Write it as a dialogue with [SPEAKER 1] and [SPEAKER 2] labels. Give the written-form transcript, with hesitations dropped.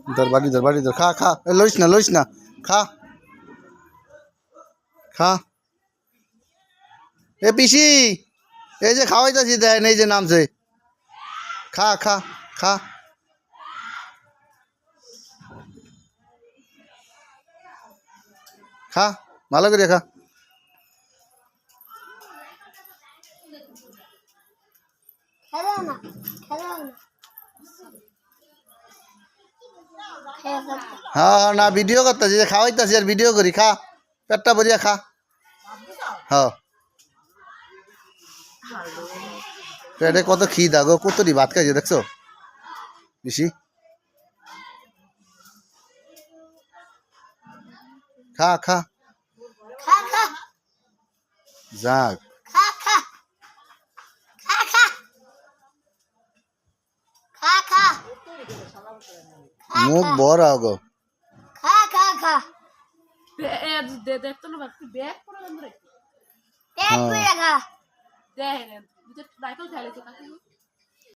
[SPEAKER 1] ধর বাড়ি ধর খা খা লইস না খা খা এ পিসি এই যে খাওয়াইতাছি দেন এই যে নামছে খা খা খা খা ভালো করে খা হ্যাঁ না ভিডিও করতেছি যে খাওয়াইতাছি আর ভিডিও করি খা পেটটা ভরিয়া খা হ্যাঁ পেটে কত খিদা গো কতটি ভাত খাইছে দেখছো বেশি খা খা যাক মুখ বড় গো
[SPEAKER 2] দেখ